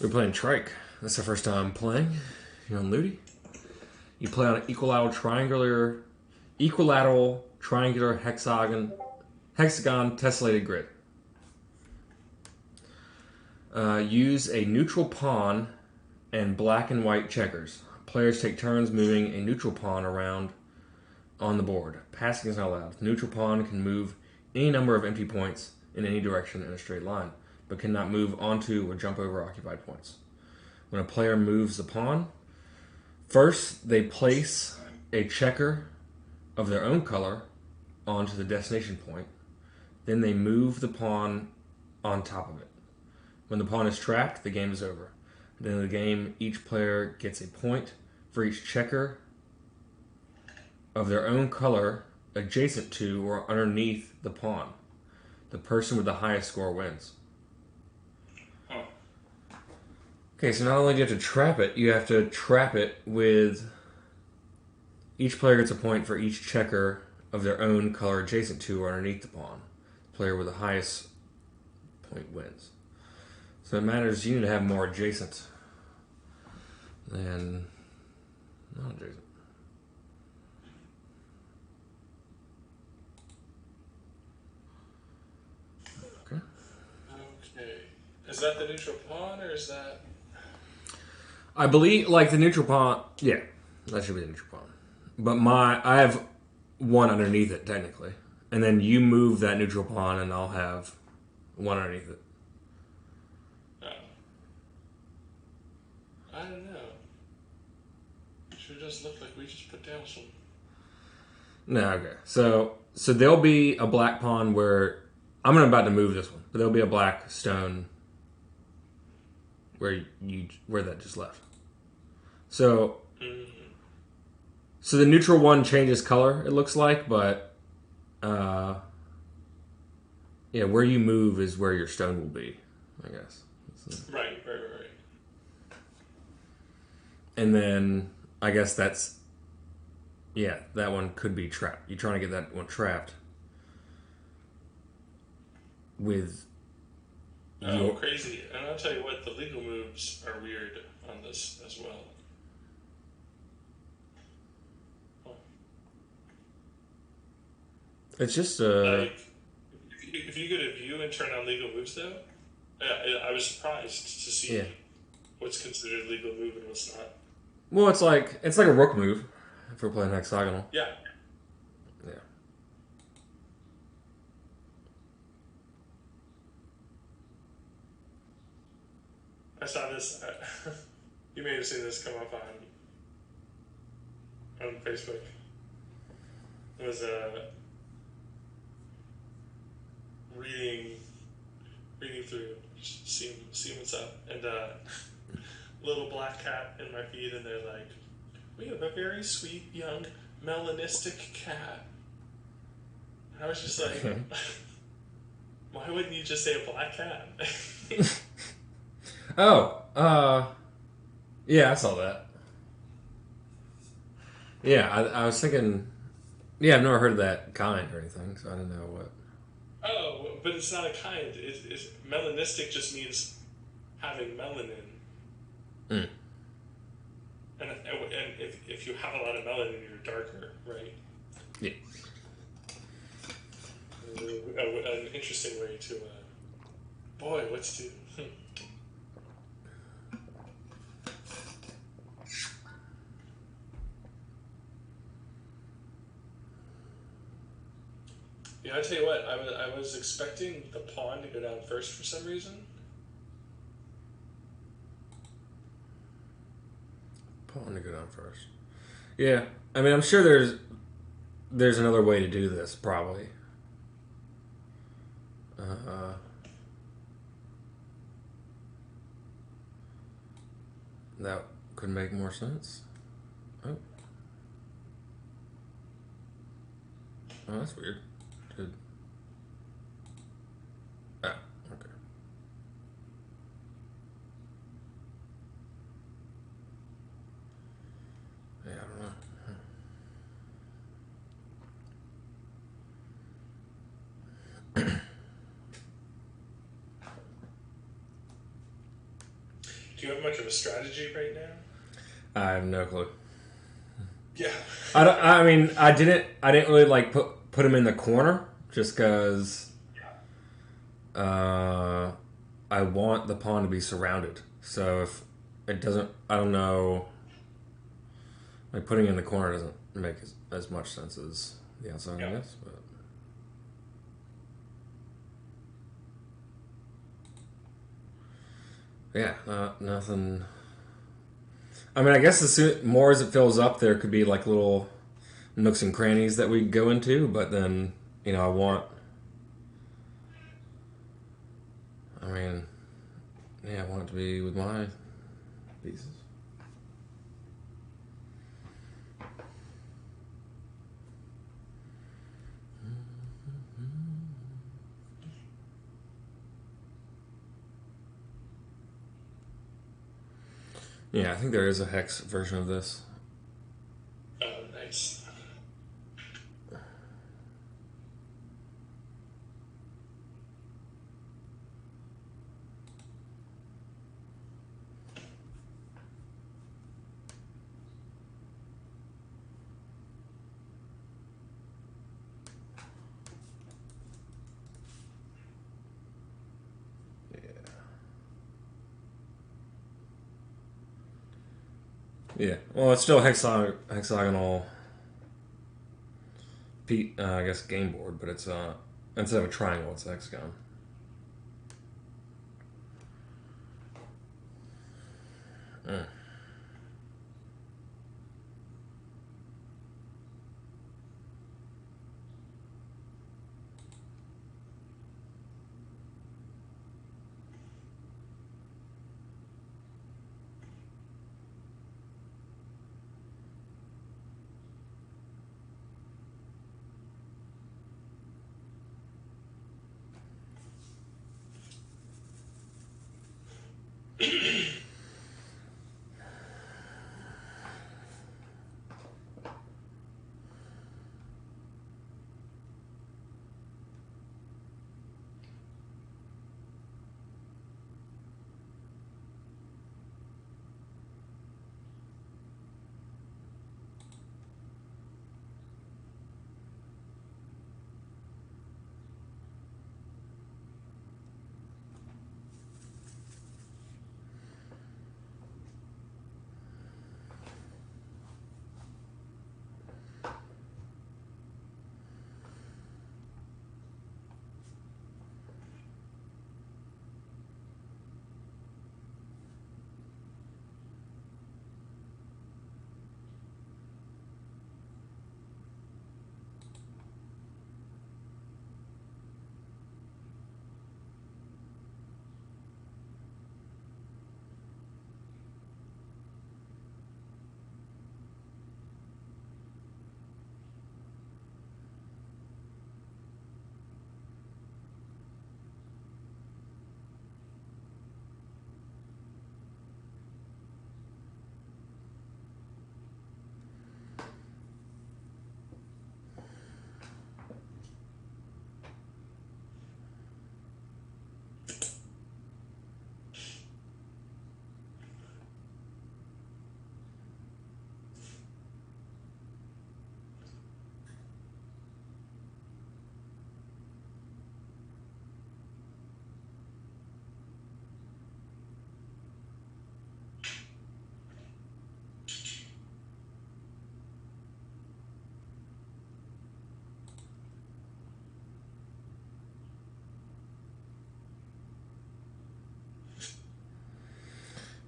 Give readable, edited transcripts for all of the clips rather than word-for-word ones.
We're playing Trike. That's the first time playing. You're on Ludi. You play on an equilateral triangular hexagon-tessellated grid. Use a neutral pawn and black and white checkers. Players take turns moving a neutral pawn around on the board. Passing is not allowed. The neutral pawn can move any number of empty points in any direction in a straight line, but cannot move onto or jump over occupied points. When a player moves the pawn, first they place a checker of their own color onto the destination point. Then they move the pawn on top of it. When the pawn is trapped, the game is over. At the end of the game, each player gets a point for each checker of their own color adjacent to or underneath the pawn. The person with the highest score wins. Okay, so not only do you have to trap it, you have to trap it with... Each player gets a point for each checker of their own color adjacent to or underneath the pawn. The player with the highest point wins. So it matters, you need to have more adjacent than not adjacent. Okay. Okay. Is that the neutral pawn or is that... I believe, like the neutral pawn, yeah, that should be the neutral pawn. But I have one underneath it, technically. And then you move that neutral pawn and I'll have one underneath it. Oh. I don't know. It sure does look like we just put down some... No, okay. So there'll be a black pawn where... I'm about to move this one, but there'll be a black stone where that just left. So... So the neutral one changes color, it looks like, but yeah, where you move is where your stone will be, I guess. Right. And then I guess that's, yeah, that one could be trapped. You're trying to get that one trapped with Oh, crazy. And I'll tell you what, the legal moves are weird on this as well. It's just like, if you go to view and turn on legal moves, though, I was surprised to see what's considered a legal move and what's not. Well, it's like a rook move if we're playing hexagonal. Yeah. Yeah. I saw this. You may have seen this come up on Facebook. It was reading through, just seeing what's up, and little black cat in my feed, and they're like, "We have a very sweet young melanistic cat." And I was just like, why wouldn't you just say a black cat? Yeah, I saw that. Yeah, I was thinking, yeah, I've never heard of that kind or anything, so I didn't know what. Oh, but it's not a kind. It's melanistic just means having melanin. Mm. And if you have a lot of melanin, you're darker, right? Yeah. An interesting way to, boy, what's to... Yeah, I tell you what, I was expecting the pawn to go down first for some reason. Pawn to go down first. Yeah, I mean, I'm sure there's another way to do this, probably. That could make more sense. Oh, that's weird. Good. Ah, okay. Yeah, I don't know. Do Do you have much of a strategy right now? I have no clue. Yeah. I mean, I didn't really like put him in the corner just because I want the pawn to be surrounded. So if it doesn't, I don't know. Like putting in the corner doesn't make as much sense as the outside, I guess. But yeah, nothing. I mean, I guess more as it fills up, there could be like little nooks and crannies that we go into, but then I want. I mean, yeah, I want it to be with my pieces. Yeah, I think there is a hex version of this. Oh, nice. Yeah. Well, it's still hexagonal. I guess game board, but it's instead of a triangle, it's a hexagon. Mm.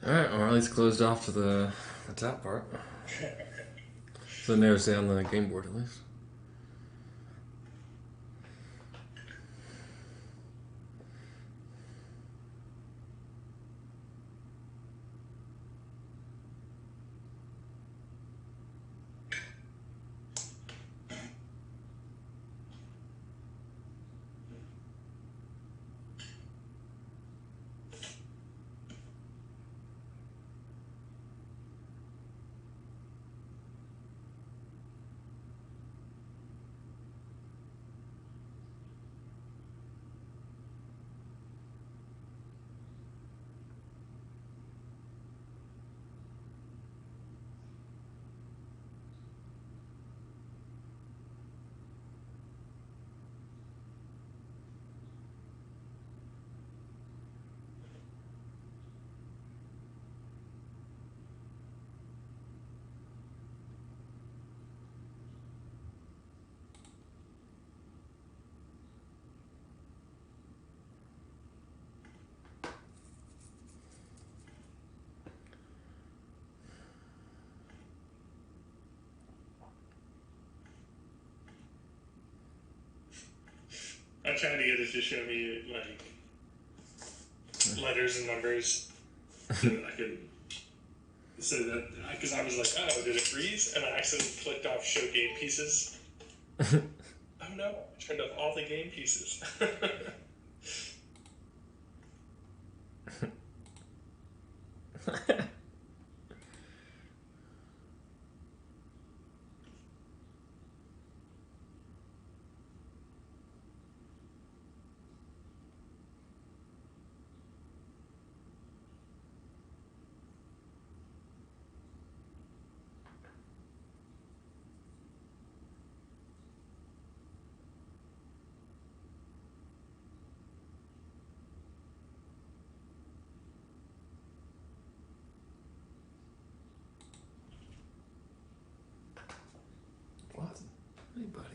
All right, or at least closed off to the top part. So it never stay on the game board at least. I'm trying to get it to show me like letters and numbers so that I can. So that because I was like, oh, did it freeze? And I accidentally clicked off show game pieces. Oh no! I turned off all the game pieces. What? Hey, buddy.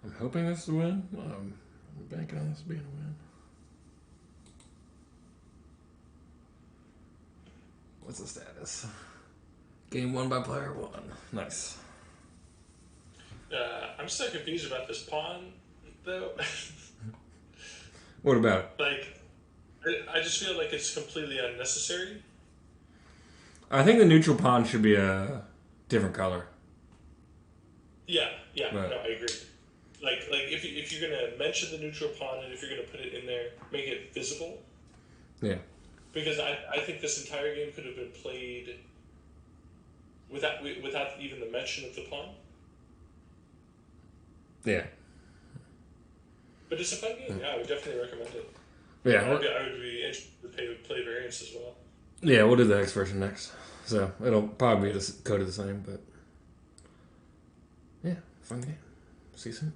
I'm hoping this is a win. I'm banking on this being a win. What's the status? Game won by player one. Nice. I'm still confused about this pawn, though. What about it? Like, I just feel like it's completely unnecessary. I think the neutral pawn should be a different color. Yeah, Right. no, I agree. Like if you're gonna mention the neutral pawn and if you're gonna put it in there, make it visible. Yeah. Because I think this entire game could have been played without even the mention of the pawn. Yeah. But it's a fun game. Yeah, I would definitely recommend it. Yeah. I would be interested to play variants as well. Yeah, we'll do the X version next. So it'll probably be coded the same, but yeah, fun game. See you soon.